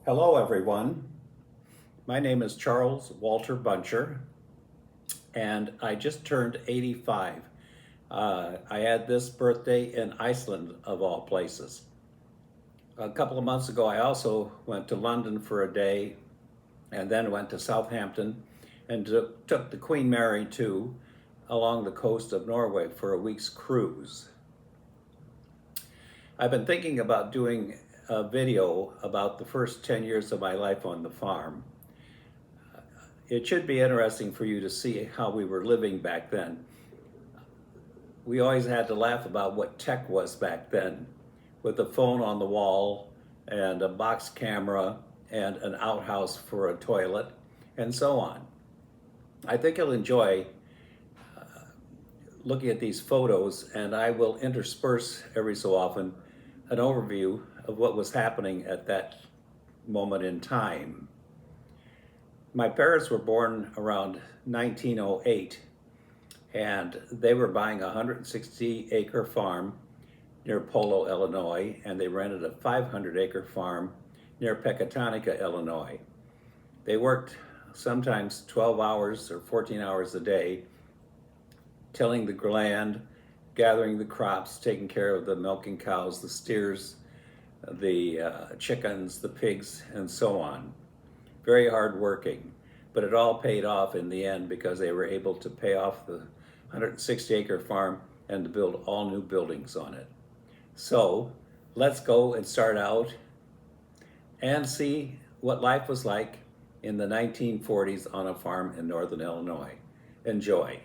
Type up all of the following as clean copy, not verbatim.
Hello, everyone. My name is Charles Walter Buntjer, and I just turned 85. I had this birthday in Iceland, of all places. A couple of months ago, I also went to London for a day and then went to Southampton and took the Queen Mary too along the coast of Norway for a week's cruise. I've been thinking about doing a video about the first 10 years of my life on the farm. It should be interesting for you to see how we were living back then. We always had to laugh about what tech was back then, with a phone on the wall and a box camera and an outhouse for a toilet and so on. I think you'll enjoy looking at these photos, and I will intersperse every so often an overview of what was happening at that moment in time. My parents were born around 1908, and they were buying a 160-acre farm near Polo, Illinois, and they rented a 500-acre farm near Pecatonica, Illinois. They worked sometimes 12 hours or 14 hours a day, tilling the land, gathering the crops, taking care of the milking cows, the steers, the chickens, the pigs, and so on. Very hard working, but it all paid off in the end because they were able to pay off the 160-acre farm and to build all new buildings on it. So let's go and start out and see what life was like in the 1940s on a farm in northern Illinois. Enjoy.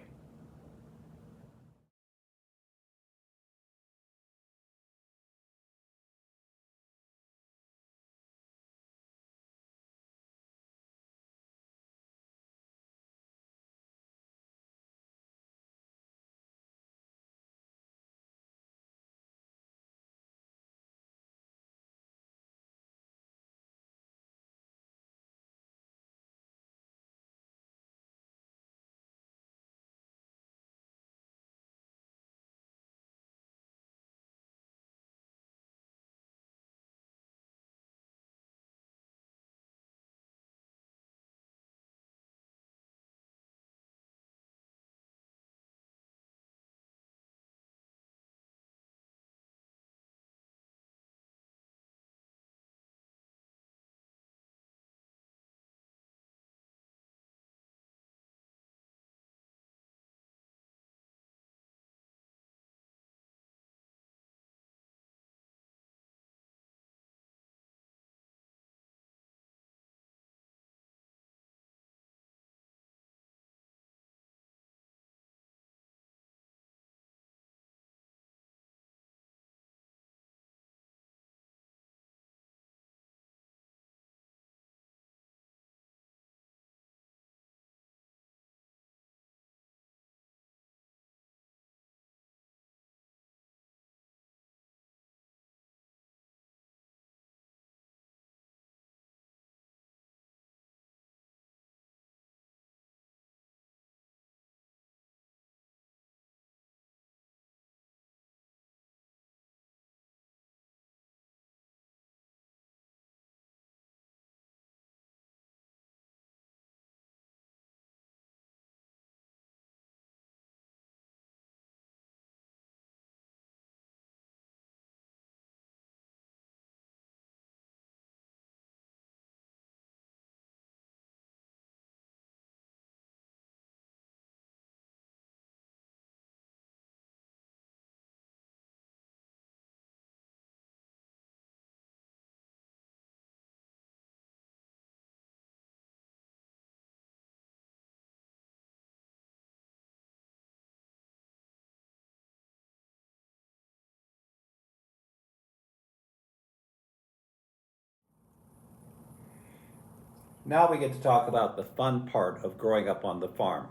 Now we get to talk about the fun part of growing up on the farm.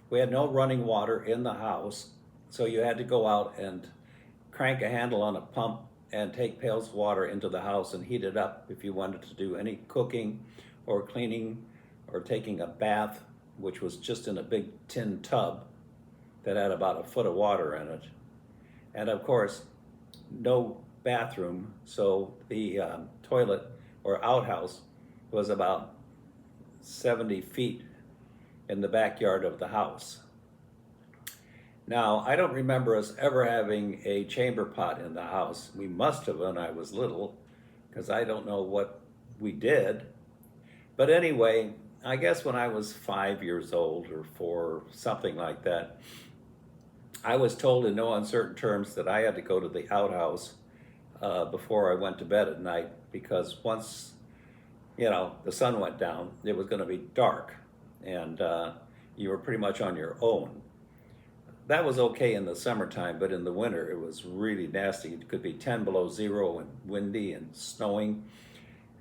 We had no running water in the house, so you had to go out and crank a handle on a pump and take pails of water into the house and heat it up if you wanted to do any cooking or cleaning or taking a bath, which was just in a big tin tub that had about a foot of water in it. And of course, no bathroom, so the toilet or outhouse was about 70 feet in the backyard of the house. Now, I don't remember us ever having a chamber pot in the house. We must have when I was little, because I don't know what we did. But anyway, I guess when I was 5 years old or 4, something like that, I was told in no uncertain terms that I had to go to the outhouse before I went to bed at night, because once, the sun went down, it was going to be dark, and you were pretty much on your own. That was okay in the summertime, but in the winter it was really nasty. It could be 10 below zero and windy and snowing.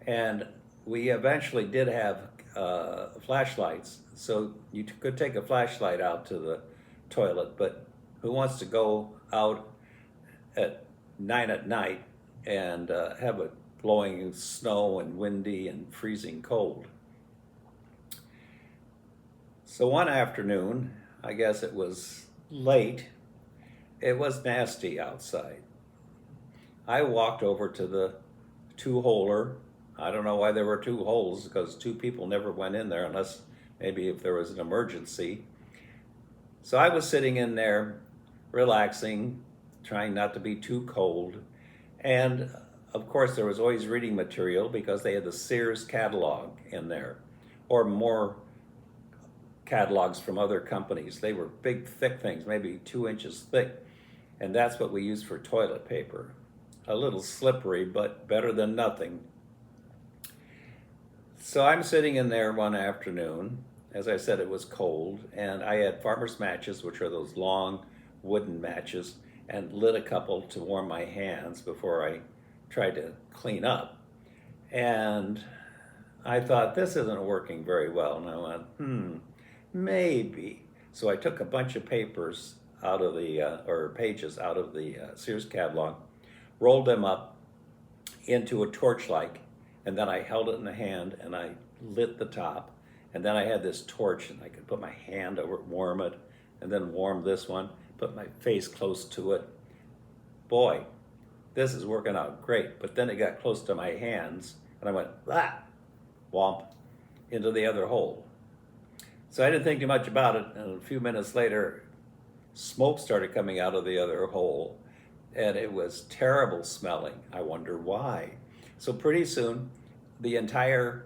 And we eventually did have flashlights, so you could take a flashlight out to the toilet, but who wants to go out at 9 at night and have it blowing snow and windy and freezing cold? So one afternoon, I guess it was late, it was nasty outside. I walked over to the two-holer. I don't know why there were 2 holes, because 2 people never went in there unless maybe if there was an emergency. So I was sitting in there relaxing, trying not to be too cold. And of course there was always reading material because they had the Sears catalog in there, or more catalogs from other companies. They were big, thick things, maybe 2 inches thick. And that's what we used for toilet paper. A little slippery, but better than nothing. So I'm sitting in there one afternoon. As I said, it was cold, and I had farmer's matches, which are those long wooden matches, and lit a couple to warm my hands before I tried to clean up. And I thought, this isn't working very well. And I went, maybe. So I took a bunch of papers out of the, or pages out of the Sears catalog, rolled them up into a torchlight, and then I held it in the hand and I lit the top. And then I had this torch and I could put my hand over it, warm it, and then warm this one, put my face close to it. Boy, this is working out great. But then it got close to my hands and I went, womp, into the other hole. So I didn't think too much about it, and a few minutes later, smoke started coming out of the other hole, and it was terrible smelling. I wonder why. So pretty soon, the entire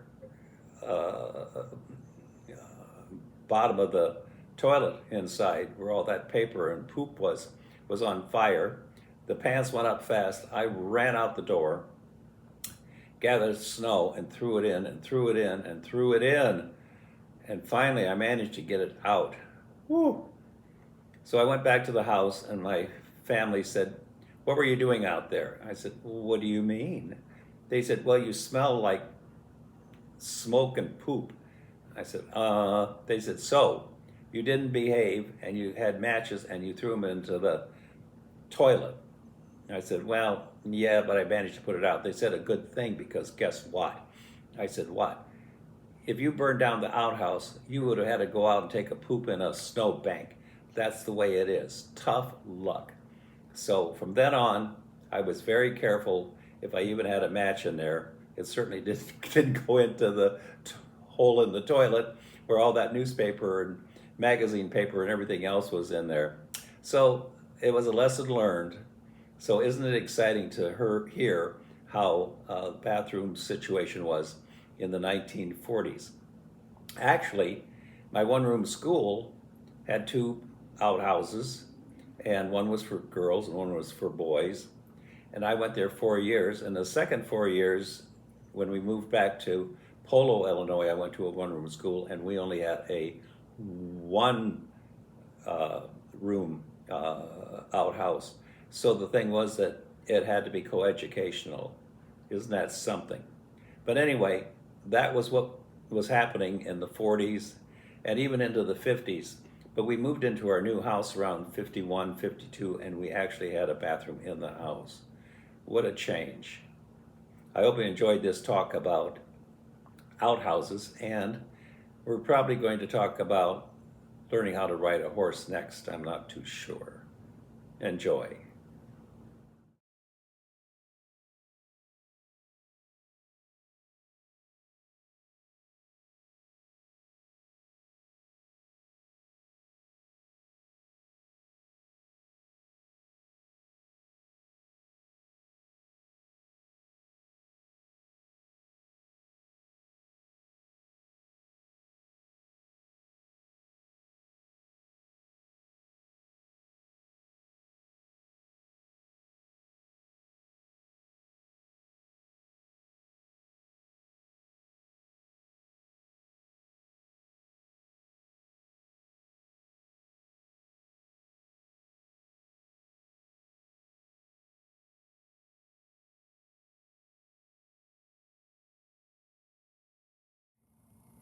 bottom of the toilet inside, where all that paper and poop was on fire. The pants went up fast. I ran out the door, gathered snow, and threw it in, and threw it in, and threw it in. And finally, I managed to get it out. Woo! So I went back to the house, and my family said, "What were you doing out there?" I said, "What do you mean?" They said, "Well, you smell like smoke and poop." I said, They said, "So, you didn't behave, and you had matches, and you threw them into the toilet." I said, "Well, yeah, but I managed to put it out." They said, "A good thing, because guess what?" I said, "What?" "If you burned down the outhouse, you would have had to go out and take a poop in a snow bank. That's the way it is. Tough luck." So from then on, I was very careful. If I even had a match in there, it certainly didn't go into the hole in the toilet where all that newspaper and magazine paper and everything else was in there. So it was a lesson learned. So isn't it exciting to hear how the bathroom situation was in the 1940s? Actually, my one-room school had 2 outhouses, and one was for girls and one was for boys. And I went there 4 years. And the second 4 years, when we moved back to Polo, Illinois, I went to a one-room school, and we only had a one-room outhouse. So the thing was that it had to be coeducational. Isn't that something? But anyway, that was what was happening in the 40s and even into the 50s. But we moved into our new house around 51, 52, and we actually had a bathroom in the house. What a change. I hope you enjoyed this talk about outhouses, and we're probably going to talk about learning how to ride a horse next. I'm not too sure. Enjoy.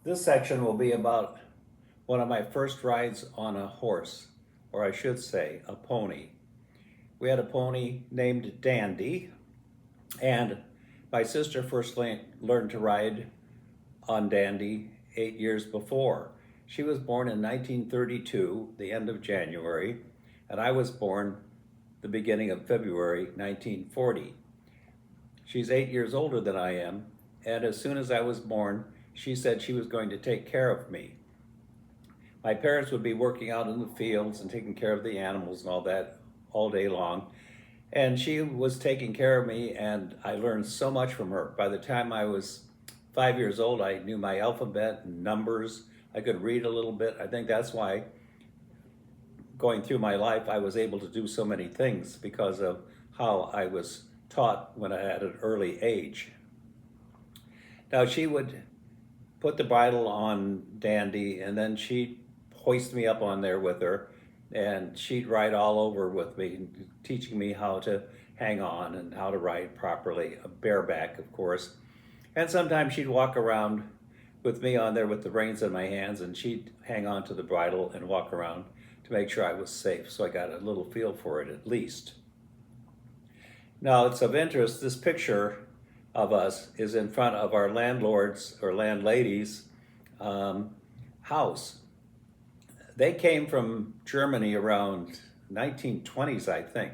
This section will be about one of my first rides on a horse, or I should say, a pony. We had a pony named Dandy, and my sister first learned to ride on Dandy 8 years before. She was born in 1932, the end of January, and I was born the beginning of February 1940. She's 8 years older than I am, and as soon as I was born, she said she was going to take care of me. My parents would be working out in the fields and taking care of the animals and all that all day long. And she was taking care of me, and I learned so much from her. By the time I was 5 years old, I knew my alphabet and numbers. I could read a little bit. I think that's why going through my life, I was able to do so many things because of how I was taught when I had an early age. Now she would put the bridle on Dandy, and then she'd hoist me up on there with her, and she'd ride all over with me, teaching me how to hang on and how to ride properly, bareback, of course. And sometimes she'd walk around with me on there with the reins in my hands, and she'd hang on to the bridle and walk around to make sure I was safe, so I got a little feel for it at least. Now, it's of interest, this picture of us is in front of our landlord's or landlady's house. They came from Germany around 1920s, I think.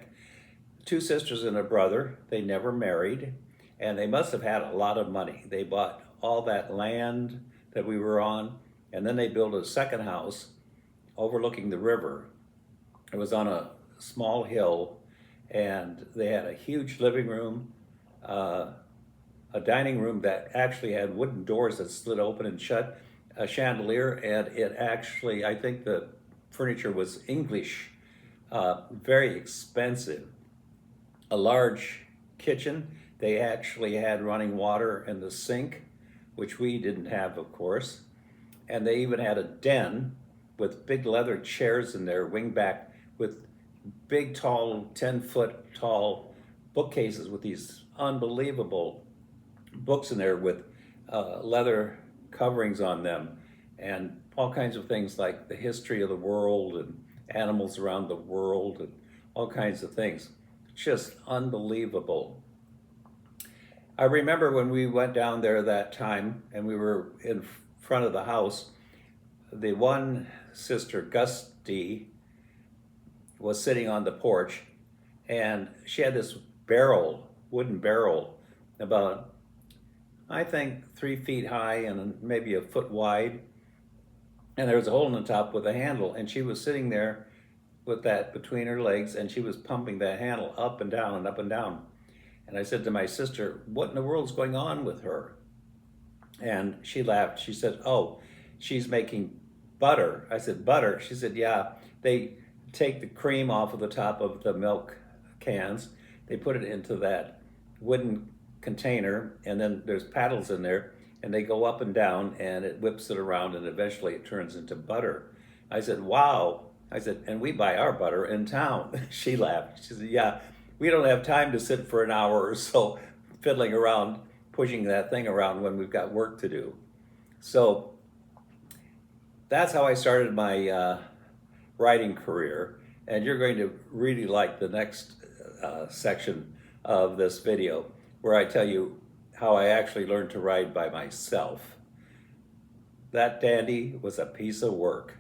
Two sisters and a brother. They never married, and they must have had a lot of money. They bought all that land that we were on, and then they built a second house overlooking the river. It was on a small hill, and they had a huge living room, a dining room that actually had wooden doors that slid open and shut, a chandelier, and it actually, I think the furniture was English, very expensive. A large kitchen. They actually had running water in the sink, which we didn't have, of course. And they even had a den with big leather chairs in there, wingback, with big, tall, 10-foot tall bookcases with these unbelievable books in there with leather coverings on them, and all kinds of things like the history of the world and animals around the world and all kinds of things. Just unbelievable. I remember when we went down there that time and we were in front of the house, the one sister, Gusty, was sitting on the porch, and she had this barrel, wooden barrel, about, I think, 3 feet high and maybe a foot wide. And there was a hole in the top with a handle, and she was sitting there with that between her legs, and she was pumping that handle up and down and up and down. And I said to my sister, what in the world's going on with her? And she laughed. She said, oh, she's making butter. I said, butter? She said, yeah. They take the cream off of the top of the milk cans. They put it into that wooden container, and then there's paddles in there, and they go up and down, and it whips it around, and eventually it turns into butter. I said, wow. I said, and we buy our butter in town. She laughed. She said, yeah, we don't have time to sit for an hour or so fiddling around, pushing that thing around when we've got work to do. So that's how I started my writing career, and you're going to really like the next section of this video, where I tell you how I actually learned to ride by myself. That Dandy was a piece of work.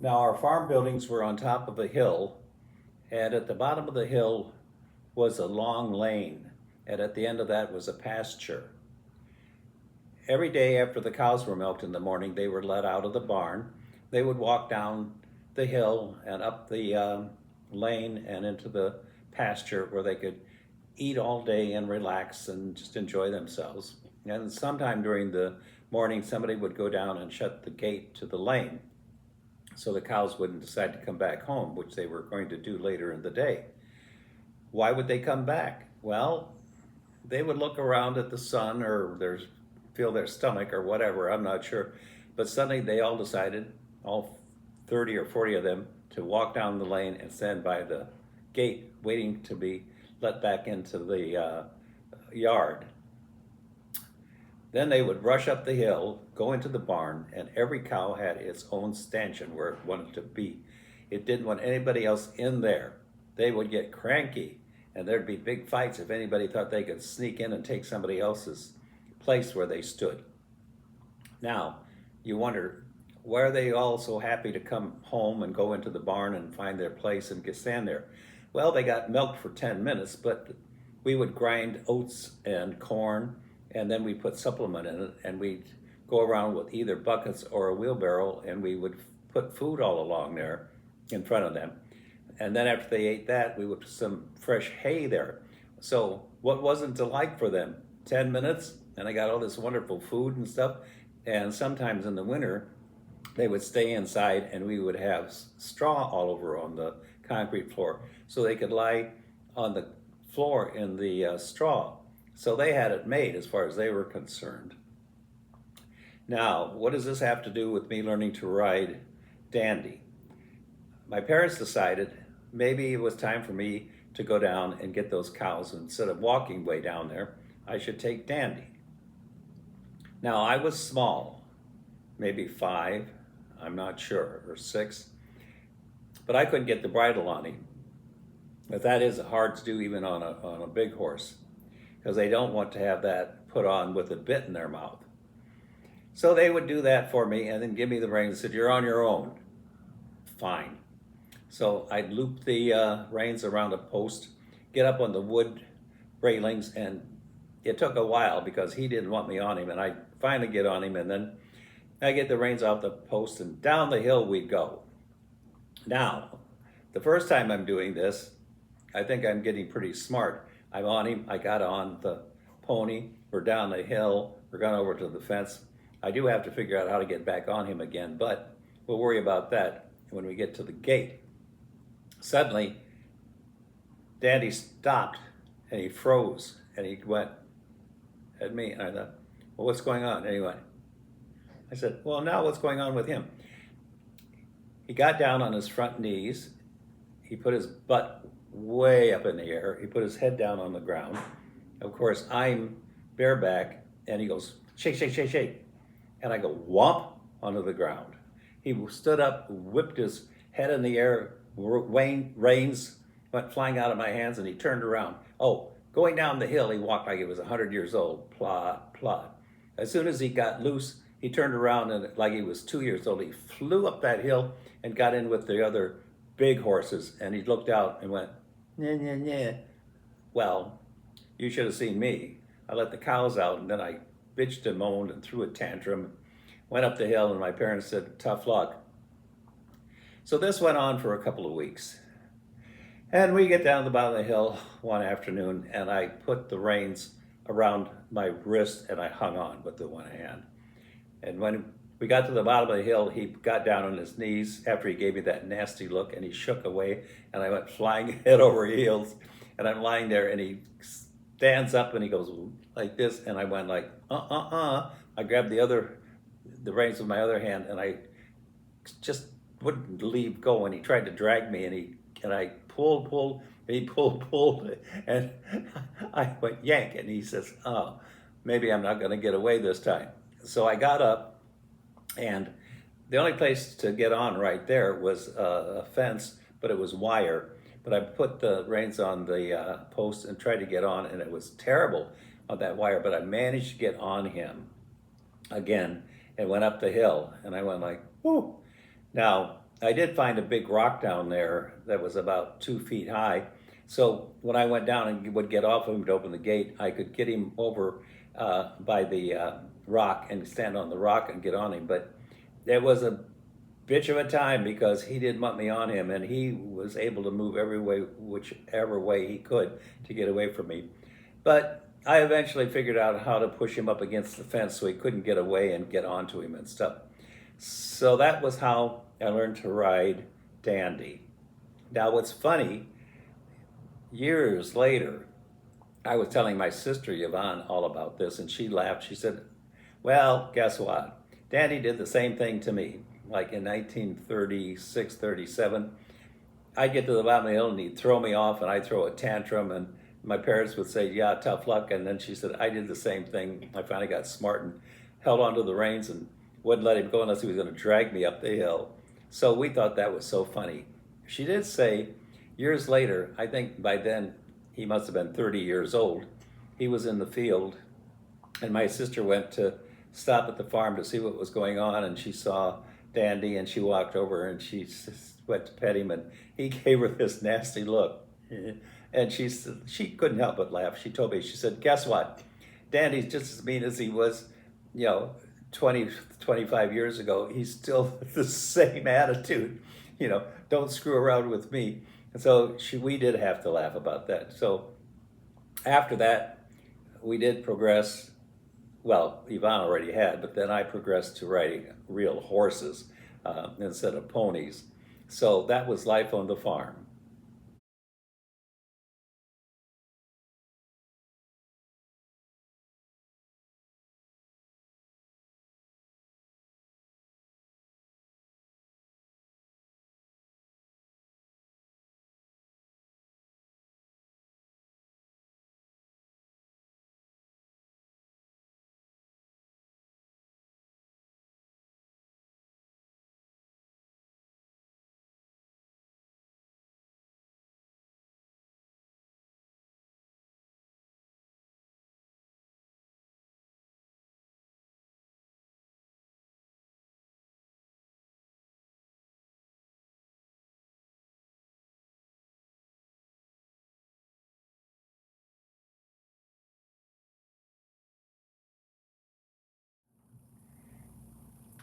Now, our farm buildings were on top of a hill, and at the bottom of the hill was a long lane, and at the end of that was a pasture. Every day after the cows were milked in the morning, they were let out of the barn. They would walk down the hill and up the lane and into the pasture where they could eat all day and relax and just enjoy themselves. And sometime during the morning, somebody would go down and shut the gate to the lane so the cows wouldn't decide to come back home, which they were going to do later in the day. Why would they come back? Well, they would look around at the sun or feel their stomach or whatever, I'm not sure. But suddenly they all decided, all 30 or 40 of them, to walk down the lane and stand by the gate waiting to be let back into the yard. Then they would rush up the hill, go into the barn, and every cow had its own stanchion where it wanted to be. It didn't want anybody else in there. They would get cranky, and there'd be big fights if anybody thought they could sneak in and take somebody else's place where they stood. Now, you wonder, why are they all so happy to come home and go into the barn and find their place and stand there? Well, they got milk for 10 minutes, but we would grind oats and corn, and then we put supplement in it, and we'd go around with either buckets or a wheelbarrow, and we would put food all along there in front of them. And then after they ate that, we would put some fresh hay there. So what wasn't to like for them? 10 minutes, and I got all this wonderful food and stuff. And sometimes in the winter, they would stay inside, and we would have straw all over on the concrete floor, so they could lie on the floor in the straw. So they had it made as far as they were concerned. Now, what does this have to do with me learning to ride Dandy? My parents decided maybe it was time for me to go down and get those cows. Instead of walking way down there, I should take Dandy. Now, I was small, maybe 5, I'm not sure, or 6, but I couldn't get the bridle on him. But that is hard to do even on a big horse, because they don't want to have that put on with a bit in their mouth. So they would do that for me and then give me the reins and said, "You're on your own." Fine. So I'd loop the reins around a post, get up on the wood railings, and it took a while because he didn't want me on him, and I finally get on him, and then I get the reins off the post, and down the hill we'd go. Now, the first time I'm doing this, I think I'm getting pretty smart. I'm on him, I got on the pony, we're down the hill, we're going over to the fence. I do have to figure out how to get back on him again, but we'll worry about that when we get to the gate. Suddenly, Dandy stopped and he froze and he went at me, and I thought, well, what's going on anyway? I said, well, now what's going on with him? He got down on his front knees, he put his butt way up in the air, he put his head down on the ground. Of course, I'm bareback, and he goes, "Shake, shake, shake, shake." And I go, whomp, onto the ground. He stood up, whipped his head in the air, reins went flying out of my hands, and he turned around. Oh, going down the hill, he walked like he was 100 years old, plod, plod. As soon as he got loose, he turned around and like he was 2 years old. He flew up that hill and got in with the other big horses, and he looked out and went, "Nyeh, nyeh, nyeh." Well, you should have seen me. I let the cows out, and then I bitched and moaned and threw a tantrum, went up the hill, and my parents said, "Tough luck." So this went on for a couple of weeks. And we get down to the bottom of the hill one afternoon, and I put the reins around my wrist, and I hung on with the one hand. And when we got to the bottom of the hill, he got down on his knees after he gave me that nasty look, and he shook away, and I went flying head over heels, and I'm lying there, and he stands up, and he goes like this, and I went like, I grabbed the reins with my other hand, and I just wouldn't leave go, and he tried to drag me, and I pulled, and he pulled, and I went yank, and he says, "Oh, maybe I'm not gonna get away this time." So I got up, and the only place to get on right there was a fence, but it was wire. But I put the reins on the post and tried to get on, and it was terrible on that wire, but I managed to get on him again and went up the hill, and I went like, whoo. Now, I did find a big rock down there that was about 2 feet high, so when I went down and would get off of him to open the gate, I could get him over by the rock and stand on the rock and get on him. But it was a bitch of a time because he didn't want me on him, and he was able to move whichever way he could to get away from me. But I eventually figured out how to push him up against the fence so he couldn't get away and get onto him and stuff. So that was how I learned to ride Dandy. Now what's funny, years later, I was telling my sister Yvonne all about this, and she laughed. She said, well, guess what? Daddy did the same thing to me. Like in 1936, 37, I'd get to the bottom of the hill and he'd throw me off and I'd throw a tantrum, and my parents would say, yeah, tough luck. And then she said, I did the same thing. I finally got smart and held onto the reins and wouldn't let him go unless he was going to drag me up the hill. So we thought that was so funny. She did say years later, I think by then he must have been 30 years old, he was in the field and my sister went to stop at the farm to see what was going on, and she saw Dandy, and she walked over and she went to pet him, and he gave her this nasty look. And she couldn't help but laugh. She told me, she said, guess what? Dandy's just as mean as he was, you know, 20, 25 years ago. He's still the same attitude, you know, don't screw around with me. And so we did have to laugh about that. So after that, we did progress. Well, Yvonne already had, but then I progressed to riding real horses instead of ponies. So that was life on the farm.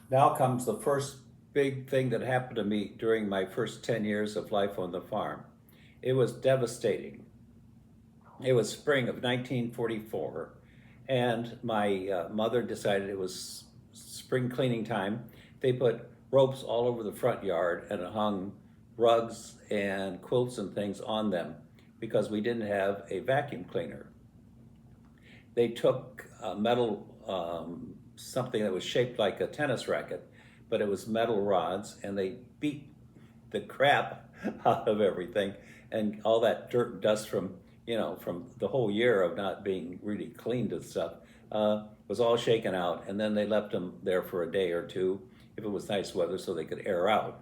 Now comes the first big thing that happened to me during my first 10 years of life on the farm. It was devastating. It was spring of 1944, and my mother decided it was spring cleaning time. They put ropes all over the front yard and hung rugs and quilts and things on them because we didn't have a vacuum cleaner. They took a metal, something that was shaped like a tennis racket, but it was metal rods, and they beat the crap out of everything, and all that dirt and dust from, you know, from the whole year of not being really cleaned and stuff was all shaken out. And then they left them there for a day or two if it was nice weather so they could air out.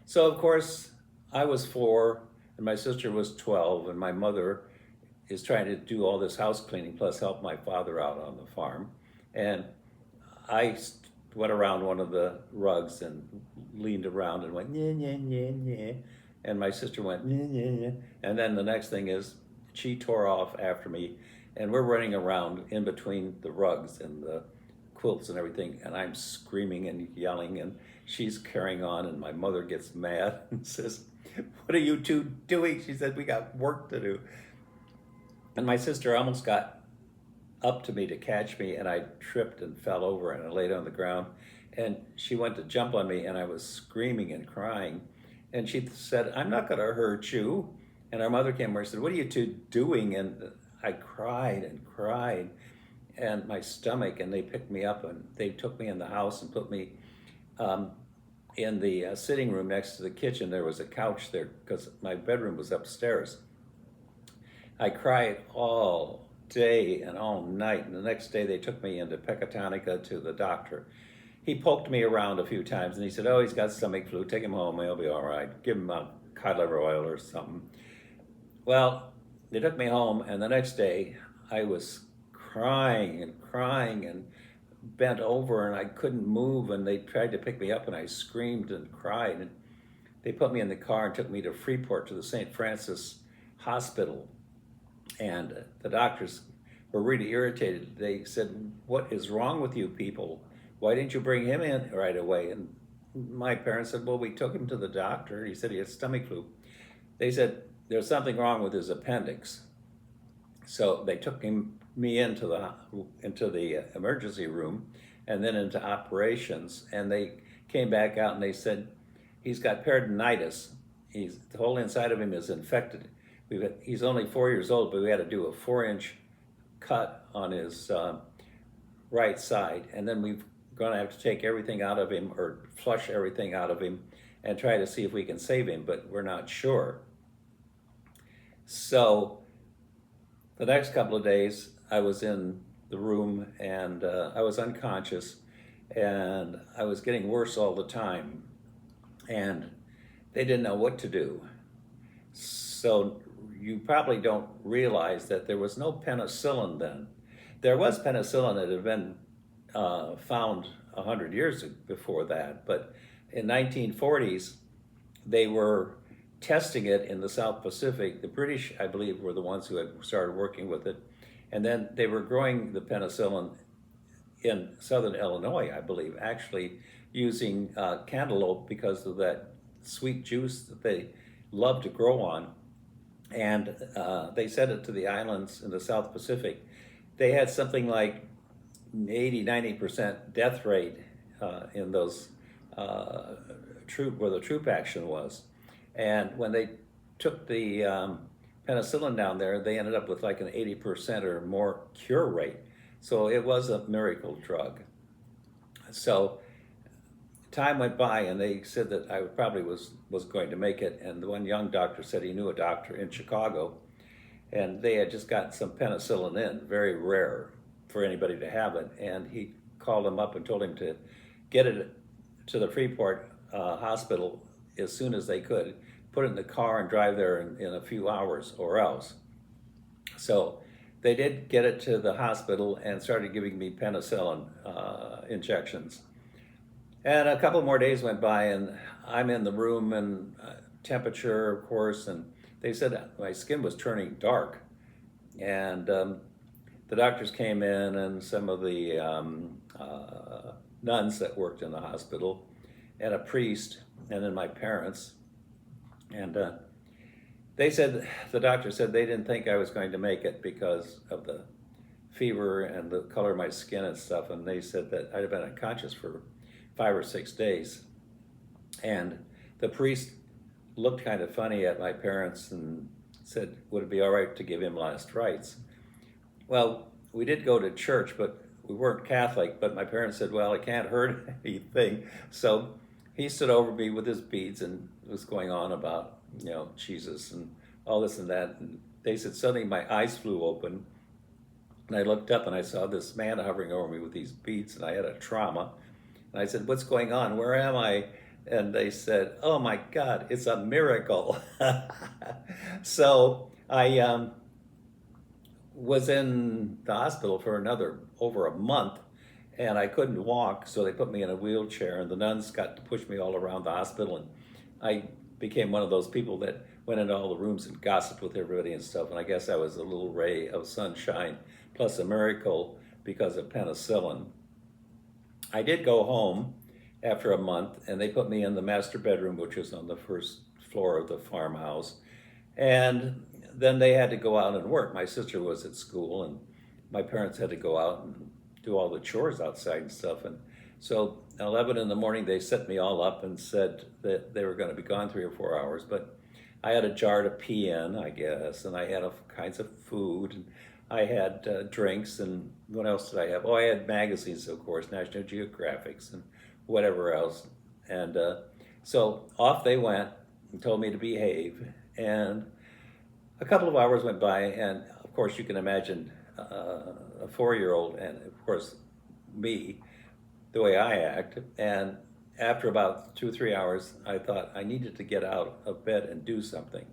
So of course I was 4 and my sister was 12, and my mother is trying to do all this house cleaning plus help my father out on the farm. And I went around one of the rugs and leaned around and went, yeah, yeah, yeah, yeah. And my sister went, yeah, yeah, yeah. And then the next thing is she tore off after me, and we're running around in between the rugs and the quilts and everything, and I'm screaming and yelling, and she's carrying on, and my mother gets mad and says, what are you two doing? She said, we got work to do. And my sister almost got up to me to catch me, and I tripped and fell over and I laid on the ground, and she went to jump on me and I was screaming and crying, and she said, I'm not going to hurt you. And our mother came over and said, what are you two doing? And I cried and cried, and my stomach, and they picked me up and they took me in the house and put me in the sitting room next to the kitchen. There was a couch there because my bedroom was upstairs. I cried all day and all night, and the next day they took me into Pecatonica to the doctor. He poked me around a few times and he said, oh, he's got stomach flu, take him home, he'll be all right. Give him a cod liver oil or something. Well, they took me home, and the next day I was crying and crying and bent over, and I couldn't move, and they tried to pick me up and I screamed and cried, and they put me in the car and took me to Freeport to the St. Francis Hospital. And the doctors were really irritated. They said, what is wrong with you people? Why didn't you bring him in right away? And my parents said, well, we took him to the doctor. He said he had stomach flu. They said, there's something wrong with his appendix. So they took me into the emergency room and then into operations. And they came back out and they said, he's got peritonitis. The whole inside of him is infected. he's only 4 years old, but we had to do a 4-inch cut on his right side, and then we're going to have to take everything out of him or flush everything out of him and try to see if we can save him, but we're not sure. So the next couple of days, I was in the room and I was unconscious, and I was getting worse all the time, and they didn't know what to do. So you probably don't realize that there was no penicillin then. There was penicillin that had been found 100 years before that, but in 1940s, they were testing it in the South Pacific. The British, I believe, were the ones who had started working with it. And then they were growing the penicillin in southern Illinois, I believe, actually using cantaloupe because of that sweet juice that they love to grow on. And they sent it to the islands in the South Pacific. They had something like 80–90% death rate in those where the troop action was. And when they took the penicillin down there, they ended up with like an 80% or more cure rate. So it was a miracle drug. So time went by, and they said that I probably was going to make it. And the one young doctor said he knew a doctor in Chicago, and they had just gotten some penicillin in, very rare for anybody to have it. And he called him up and told him to get it to the Freeport hospital as soon as they could, put it in the car and drive there in a few hours or else. So they did get it to the hospital and started giving me penicillin injections. And a couple more days went by, and I'm in the room, and temperature, of course, and they said my skin was turning dark. And the doctors came in, and some of the nuns that worked in the hospital, and a priest, and then my parents. And the doctor said they didn't think I was going to make it because of the fever and the color of my skin and stuff. And they said that I'd have been unconscious for 5 or 6 days. And the priest looked kind of funny at my parents and said, would it be all right to give him last rites? Well, we did go to church, but we weren't Catholic. But my parents said, well, it can't hurt anything. So he stood over me with his beads and was going on about, Jesus and all this and that. And they said suddenly my eyes flew open, and I looked up and I saw this man hovering over me with these beads, and I had a trauma. And I said, what's going on? Where am I? And they said, oh my God, it's a miracle. So I was in the hospital for over a month, and I couldn't walk, so they put me in a wheelchair, and the nuns got to push me all around the hospital, and I became one of those people that went into all the rooms and gossiped with everybody and stuff, and I guess I was a little ray of sunshine, plus a miracle because of penicillin. I did go home after a month, and they put me in the master bedroom, which was on the first floor of the farmhouse, and then they had to go out and work. My sister was at school, and my parents had to go out and do all the chores outside and stuff. And so at 11 in the morning, they set me all up and said that they were going to be gone 3 or 4 hours. But I had a jar to pee in, I guess, and I had all kinds of food, and I had drinks, and what else did I have? Oh, I had magazines, of course, National Geographics and whatever else. And so off they went and told me to behave. And a couple of hours went by, and of course you can imagine a 4-year-old, and of course me, the way I act. And after about 2 or 3 hours, I thought I needed to get out of bed and do something.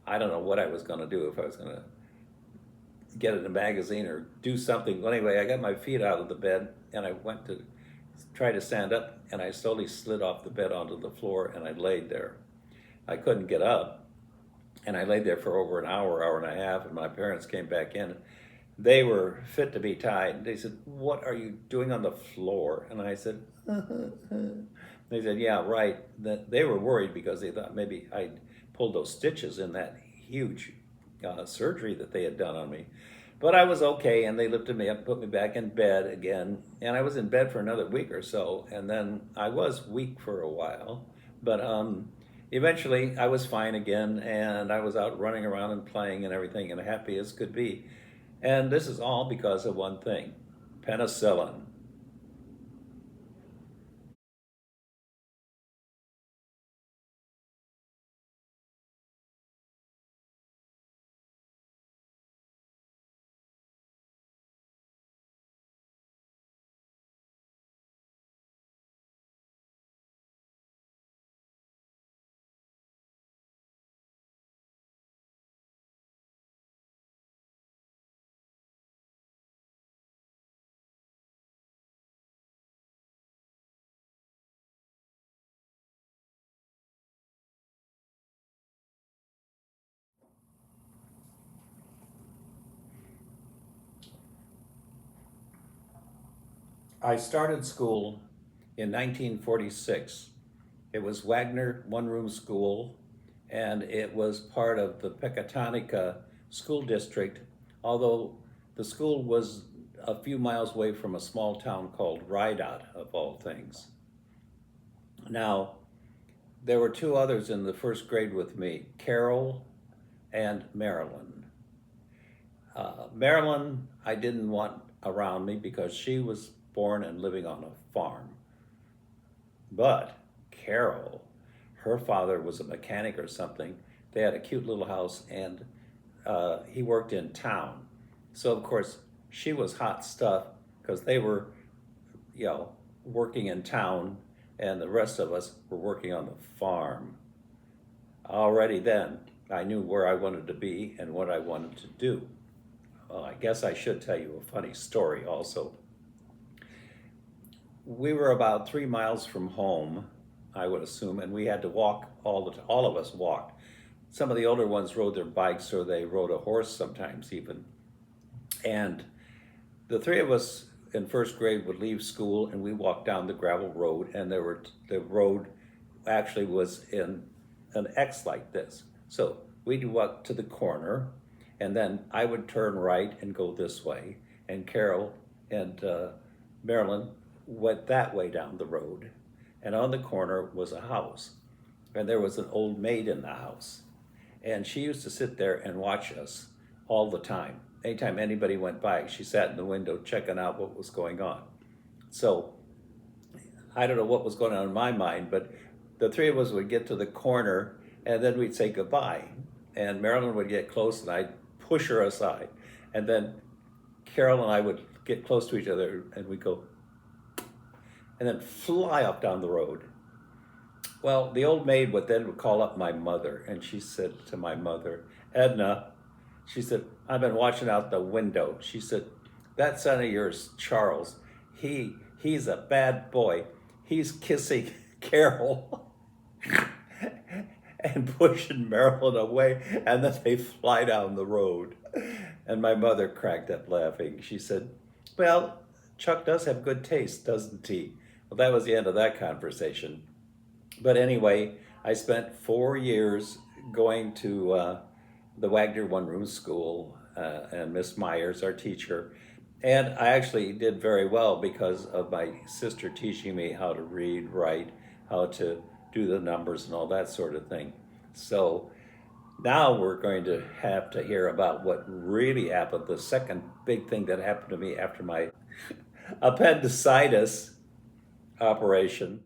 I don't know what I was going to do, if I was going to get in a magazine or do something. Well, anyway, I got my feet out of the bed, and I went to try to stand up, and I slowly slid off the bed onto the floor, and I laid there. I couldn't get up, and I laid there for over an hour, hour and a half, and my parents came back in. They were fit to be tied. They said, what are you doing on the floor? And I said, they said, yeah, right. They were worried because they thought maybe I'd pulled those stitches in that huge surgery that they had done on me. But I was okay, and they lifted me up, put me back in bed again, and I was in bed for another week or so, and then I was weak for a while. But Eventually, I was fine again, and I was out running around and playing and everything, and happy as could be. And this is all because of one thing: penicillin. I started school in 1946. It was Wagner one room school, and it was part of the Pecatonica School District, although the school was a few miles away from a small town called Rydot, of all things. Now, there were two others in the first grade with me, Carol and Marilyn. Marilyn, I didn't want around me because she was born and living on a farm. But Carol, her father was a mechanic or something. They had a cute little house, and he worked in town. So, of course, she was hot stuff because they were, working in town, and the rest of us were working on the farm. Already then, I knew where I wanted to be and what I wanted to do. Well, I guess I should tell you a funny story also. We were about 3 miles from home, I would assume, and we had to walk all of us walked. Some of the older ones rode their bikes or they rode a horse sometimes even. And the three of us in first grade would leave school and we walked down the gravel road, and the road actually was in an X like this. So we'd walk to the corner, and then I would turn right and go this way, and Carol and Marilyn went that way down the road. And on the corner was a house, and there was an old maid in the house. And she used to sit there and watch us all the time. Anytime anybody went by, she sat in the window checking out what was going on. So I don't know what was going on in my mind, but the three of us would get to the corner and then we'd say goodbye. And Marilyn would get close and I'd push her aside. And then Carol and I would get close to each other and we'd go, and then fly up down the road. Well, the old maid would call up my mother, and she said to my mother, Edna, she said, I've been watching out the window. She said, that son of yours, Charles, he's a bad boy. He's kissing Carol and pushing Marilyn away, and then they fly down the road. And my mother cracked up laughing. She said, well, Chuck does have good taste, doesn't he? Well, that was the end of that conversation. But anyway, I spent 4 years going to the Wagner one-room school, and Miss Myers, our teacher. And I actually did very well because of my sister teaching me how to read, write, how to do the numbers and all that sort of thing. So now we're going to have to hear about what really happened, the second big thing that happened to me after my appendicitis operation.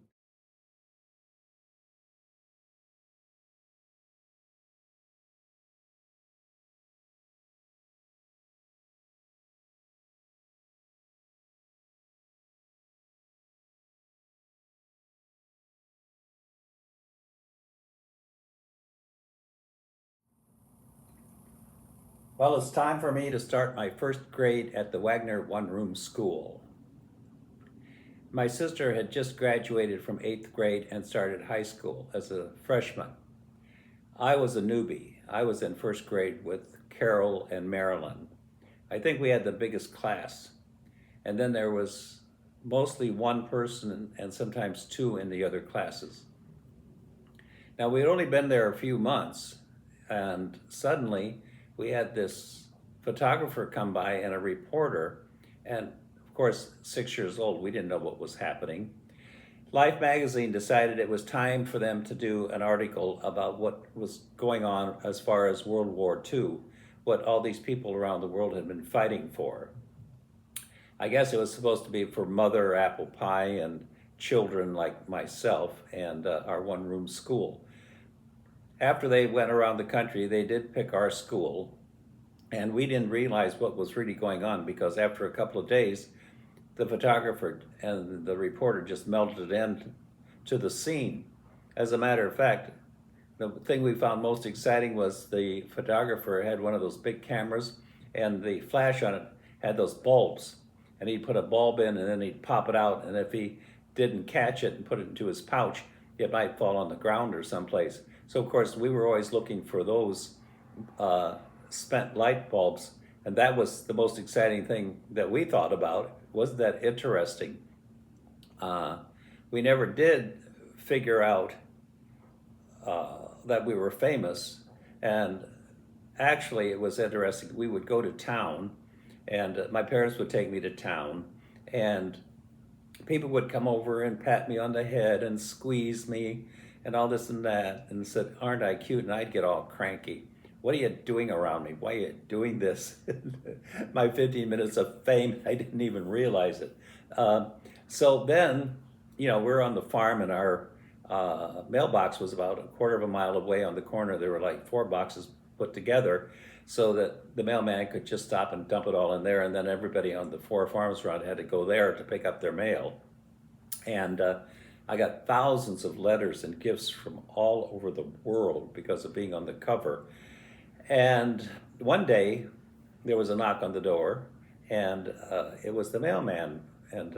Well, it's time for me to start my first grade at the Wagner one-room school. My sister had just graduated from 8th grade and started high school as a freshman. I was a newbie. I was in first grade with Carol and Marilyn. I think we had the biggest class. And then there was mostly one person and sometimes two in the other classes. Now, we had only been there a few months, and suddenly we had this photographer come by and a reporter, and of course, 6 years old, we didn't know what was happening. Life magazine decided it was time for them to do an article about what was going on as far as World War II, what all these people around the world had been fighting for. I guess it was supposed to be for mother apple pie and children like myself and our one-room school. After they went around the country, they did pick our school, and we didn't realize what was really going on because after a couple of days, the photographer and the reporter just melted in to the scene. As a matter of fact, the thing we found most exciting was the photographer had one of those big cameras, and the flash on it had those bulbs. And he'd put a bulb in and then he'd pop it out, and if he didn't catch it and put it into his pouch, it might fall on the ground or someplace. So of course we were always looking for those spent light bulbs, and that was the most exciting thing that we thought about. Wasn't that interesting? We never did figure out that we were famous, and actually it was interesting. We would go to town, and my parents would take me to town, and people would come over and pat me on the head and squeeze me and all this and that, and said, "Aren't I cute?" And I'd get all cranky. "What are you doing around me? Why are you doing this?" My 15 minutes of fame, I didn't even realize it. So then, we're on the farm, and our mailbox was about a quarter of a mile away on the corner. There were like 4 boxes put together so that the mailman could just stop and dump it all in there, and then everybody on the 4 farms around had to go there to pick up their mail. And I got thousands of letters and gifts from all over the world because of being on the cover. And one day there was a knock on the door, and it was the mailman. And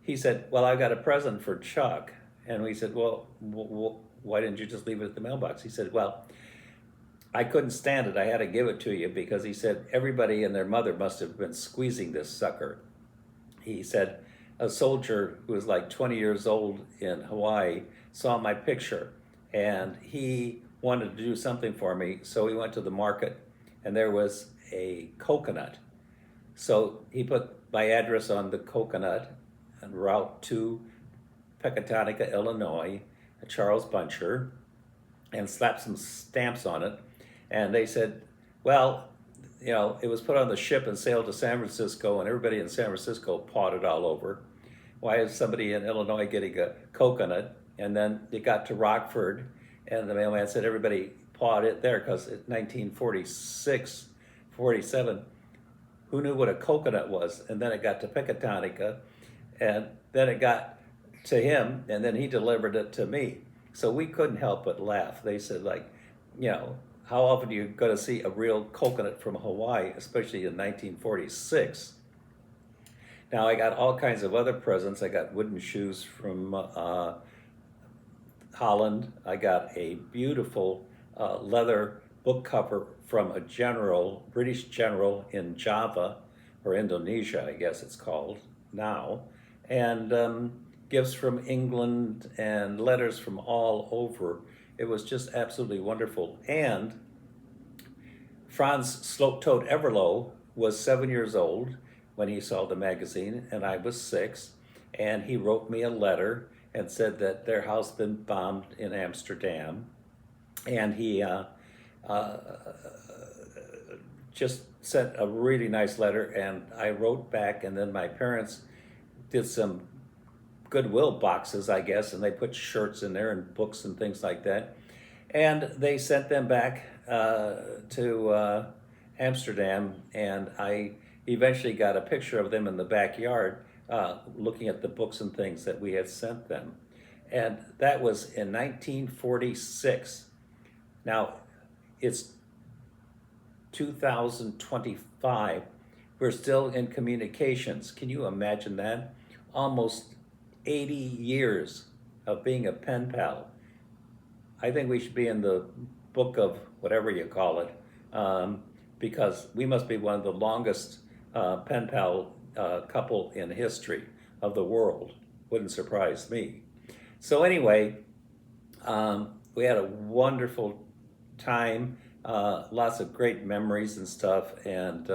he said, "Well, I've got a present for Chuck." And we said, "Well, why didn't you just leave it at the mailbox?" He said, "Well, I couldn't stand it. I had to give it to you," because he said everybody and their mother must have been squeezing this sucker. He said a soldier who was like 20 years old in Hawaii saw my picture, and he wanted to do something for me, so he went to the market, and there was a coconut. So he put my address on the coconut and route to Pecatonica, Illinois, Charles Buntjer, and slapped some stamps on it. And they said, well, it was put on the ship and sailed to San Francisco, and everybody in San Francisco pawed it all over. Why is somebody in Illinois getting a coconut? And then it got to Rockford, and the mailman said everybody pawed it there because in 1946, 47, who knew what a coconut was? And then it got to Pecatonica, and then it got to him, and then he delivered it to me. So we couldn't help but laugh. They said, how often are you going to see a real coconut from Hawaii, especially in 1946? Now I got all kinds of other presents. I got wooden shoes from Holland. I got a beautiful leather book cover from a British general in Java, or Indonesia, I guess it's called now, and gifts from England and letters from all over. It was just absolutely wonderful. And Franz Slope-Toed Everlow was 7 years old when he saw the magazine, and I was 6, and he wrote me a letter and said that their house had been bombed in Amsterdam, and he just sent a really nice letter, and I wrote back, and then my parents did some Goodwill boxes, I guess, and they put shirts in there and books and things like that, and they sent them back to Amsterdam, and I eventually got a picture of them in the backyard looking at the books and things that we had sent them. And that was in 1946. Now, it's 2025. We're still in communications. Can you imagine that? Almost 80 years of being a pen pal. I think we should be in the book of whatever you call it, because we must be one of the longest pen pal couple in history of the world. Wouldn't surprise me. So anyway, we had a wonderful time, lots of great memories and stuff, and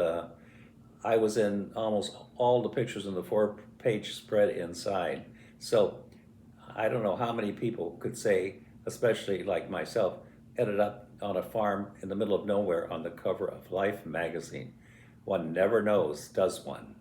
I was in almost all the pictures in the 4-page spread inside. So I don't know how many people could say, especially like myself, ended up on a farm in the middle of nowhere on the cover of Life magazine. One never knows, does one?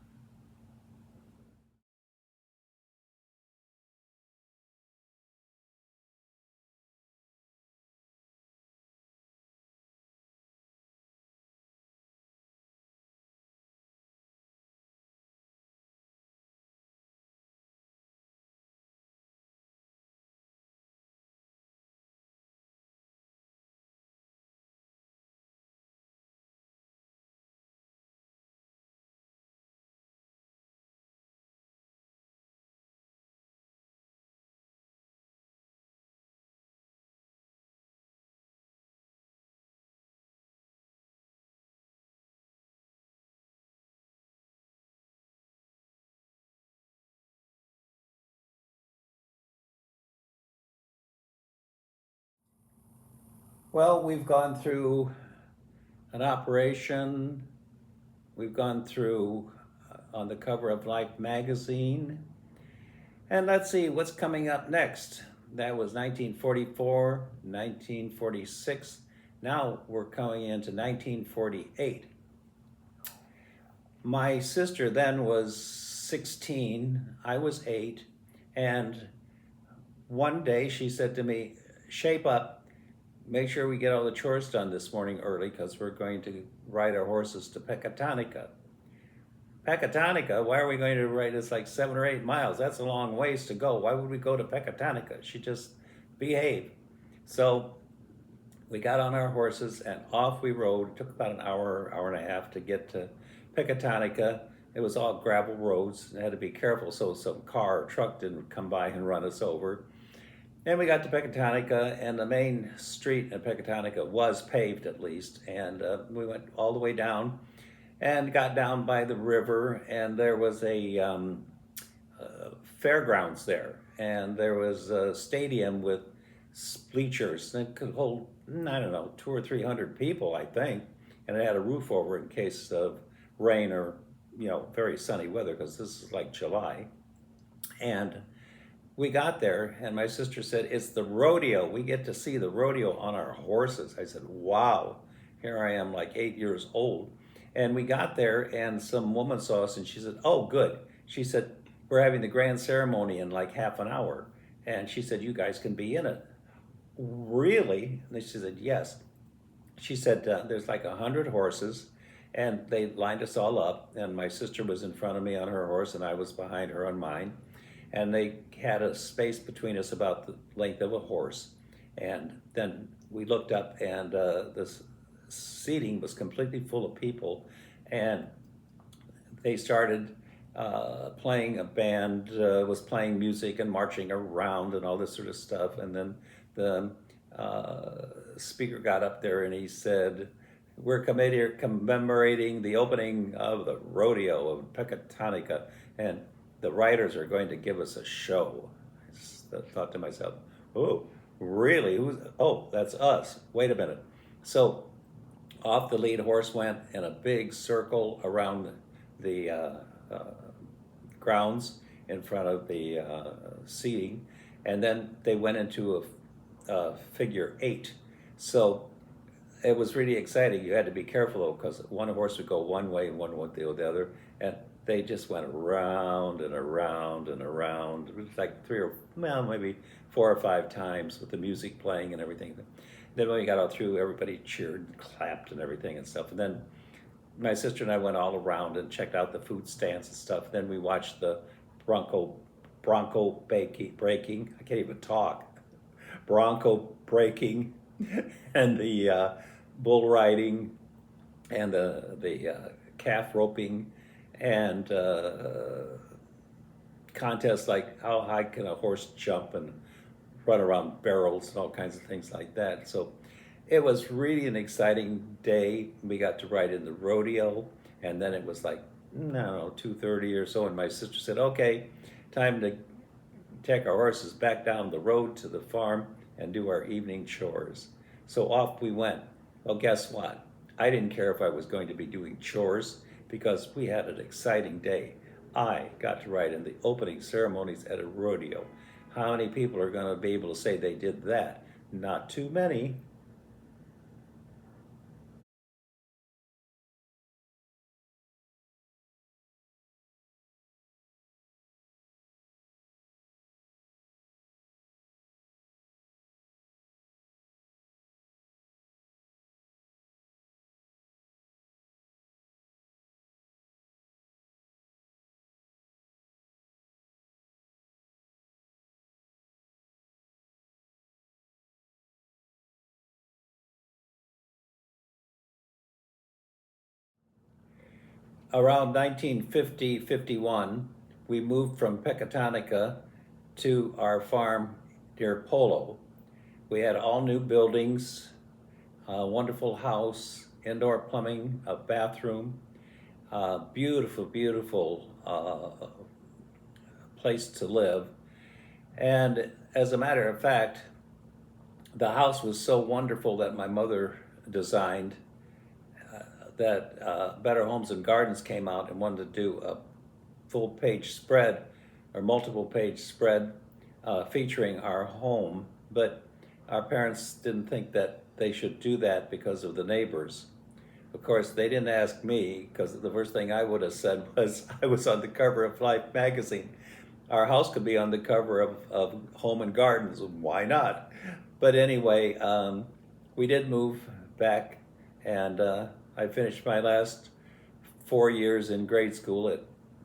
Well, we've gone through an operation. We've gone through on the cover of Life magazine. And let's see what's coming up next. That was 1944, 1946. Now we're coming into 1948. My sister then was 16, I was 8, and one day she said to me, shape up, make sure we get all the chores done this morning early because we're going to ride our horses to Pecatonica. Pecatonica, why are we going to ride? It's like 7 or 8 miles. That's a long ways to go. Why would we go to Pecatonica? She just behaved. So we got on our horses and off we rode. It took about an hour, hour and a half to get to Pecatonica. It was all gravel roads. I had to be careful so some car or truck didn't come by and run us over. And we got to Pecatonica, and the main street in Pecatonica was paved at least. And we went all the way down and got down by the river, and there was a fairgrounds there. And there was a stadium with bleachers that could hold, I don't know, 200 or 300 people, I think. And it had a roof over it in case of rain or, very sunny weather, because this is like July. And we got there, and my sister said, it's the rodeo. We get to see the rodeo on our horses. I said, wow, here I am like 8 years old. And we got there, and some woman saw us, and she said, oh, good. She said, we're having the grand ceremony in like half an hour. And she said, you guys can be in it. Really? And she said, yes. She said, there's like 100 horses, and they lined us all up, and my sister was in front of me on her horse, and I was behind her on mine. And they had a space between us about the length of a horse. And then we looked up, and this seating was completely full of people. And they started playing, a band was playing music and marching around and all this sort of stuff. And then the speaker got up there and he said, we're commemorating the opening of the rodeo of Pecatonica, and the riders are going to give us a show. I thought to myself, oh, really? Oh, that's us. Wait a minute. So off the lead horse went in a big circle around the grounds in front of the seating, and then they went into a figure 8. So it was really exciting. You had to be careful though, because one horse would go one way and one would go the other, and they just went around and around and around. It was like maybe 4 or 5 times with the music playing and everything. Then when we got all through, everybody cheered and clapped and everything and stuff. And then my sister and I went all around and checked out the food stands and stuff. Then we watched the bronco breaking. I can't even talk. Bronco breaking and the bull riding and the calf roping and contests like how high can a horse jump and run around barrels and all kinds of things like that. So it was really an exciting day. We got to ride in the rodeo, and then it was like, I don't know, 2:30 or so, and my sister said, okay, time to take our horses back down the road to the farm and do our evening chores. So off we went. Well, guess what? I didn't care if I was going to be doing chores because we had an exciting day. I got to ride in the opening ceremonies at a rodeo. How many people are going to be able to say they did that? Not too many. Around 1950-51, we moved from Pecatonica to our farm near Polo. We had all new buildings, a wonderful house, indoor plumbing, a bathroom, beautiful, beautiful place to live. And as a matter of fact, the house was so wonderful that my mother designed that Better Homes and Gardens came out and wanted to do a full page spread or multiple page spread featuring our home, but our parents didn't think that they should do that because of the neighbors. Of course, they didn't ask me, because the first thing I would have said was I was on the cover of Life magazine. Our house could be on the cover of Home and Gardens. Why not? But anyway, we did move back, and I finished my last 4 years in grade school at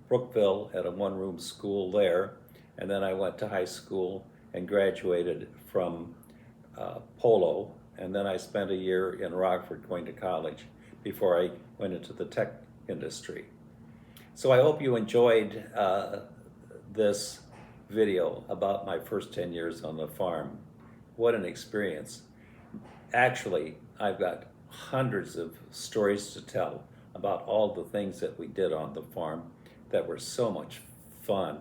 Brookville at a one-room school there, and then I went to high school and graduated from Polo, and then I spent a year in Rockford going to college before I went into the tech industry. So I hope you enjoyed this video about my first 10 years on the farm. What an experience. Actually, I've got hundreds of stories to tell about all the things that we did on the farm that were so much fun.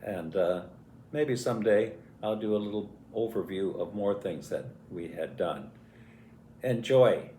And maybe someday I'll do a little overview of more things that we had done. Enjoy.